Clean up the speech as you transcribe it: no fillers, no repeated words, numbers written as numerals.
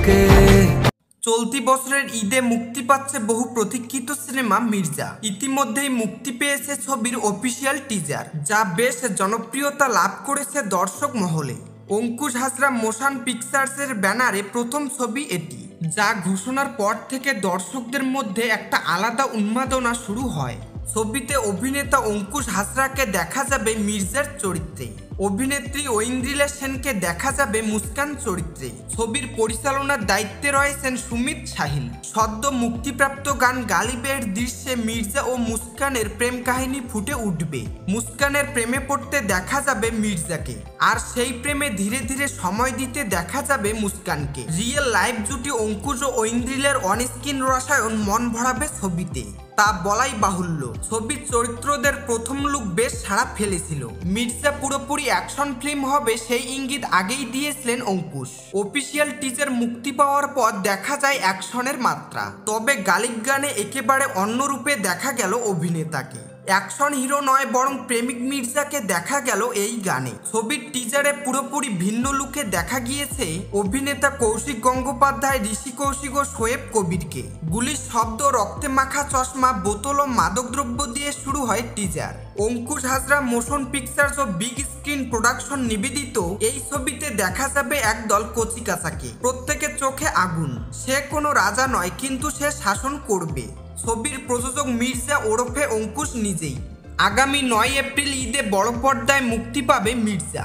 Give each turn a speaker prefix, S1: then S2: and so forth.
S1: के।
S2: চলতি বছরের ঈদে মুক্তি পাচ্ছে বহু প্রতীক্ষিত সিনেমা মির্জা। ইতিমধ্যেই মুক্তি পেয়েছে ছবির অফিসিয়াল টিজার, যা বেশ জনপ্রিয়তা লাভ করেছে দর্শক মহলে। অঙ্কুশ হাজরা মোশন পিকচার্সের ব্যানারে প্রথম ছবি এটি, যা ঘোষণার পর থেকে দর্শকদের মধ্যে একটা আলাদা উন্মাদনা শুরু হয়। ছবিতে অভিনেতা অঙ্কুশ হাজরাকে দেখা যাবে মির্জার চরিত্রে, অভিনেত্রী ঐন্দ্রিলা সেনকে দেখা যাবে মুস্কান চরিত্রে। ছবির পরিচালনার দায়িত্বে রয়েছেন সুমিত সাহিল। সদ্য মুক্তিপ্রাপ্ত গান গালিবের দৃশ্যে মির্জা ও মুস্কানের প্রেম কাহিনী ফুটে উঠবে। মুস্কানের প্রেমে পড়তে দেখা যাবে মির্জাকে, আর সেই প্রেমে ধীরে ধীরে সময় দিতে দেখা যাবে মুস্কানকে। রিয়েল লাইফ জুটি অঙ্কুশ ও ঐন্দ্রিলার অনস্ক্রিন রসায়ন মন ভরাবে ছবিতে, তা বলাই বাহুল্য। ছবির চরিত্রদের প্রথম লুক বেশ সাড়া ফেলেছিল। মির্জা পুরোপুরি অ্যাকশন ফিল্ম হবে সেই ইঙ্গিত আগেই দিয়েছিলেন অঙ্কুশ। অফিসিয়াল টিজার মুক্তি পাওয়ার পর দেখা যায় অ্যাকশনের মাত্রা, তবে গালিব গানে একেবারে অন্য রূপে দেখা গেল অভিনেতাকে। অ্যাকশন হিরো নয়, বরং প্রেমিক মির্জাকে দেখা গেল এই গানে। ছবির টিজারে পুরোপুরি ভিন্ন লুকে দেখা গিয়েছে অভিনেতা কৌশিক গঙ্গোপাধ্যায়, ঋষি কৌশিক ও শোয়েব কবিরকে। গুলির শব্দ, রক্তে মাখা চশমা, বোতল ও মাদকদ্রব্য দিয়ে শুরু হয় teaser. Ankush Hazra motion pictures ও বিগ স্ক্রিন প্রোডাকশন নিবেদিত এই ছবিতে দেখা যাবে একদল কচিকাচাকে, প্রত্যেকের চোখে আগুন। সে কোনো রাজা নয়, কিন্তু সে শাসন করবে। ছবির প্রযোজক মির্জা ওরফে অঙ্কুশ নিজেই। আগামী 9 এপ্রিল ঈদে বড় পর্দায় মুক্তি পাবে মির্জা।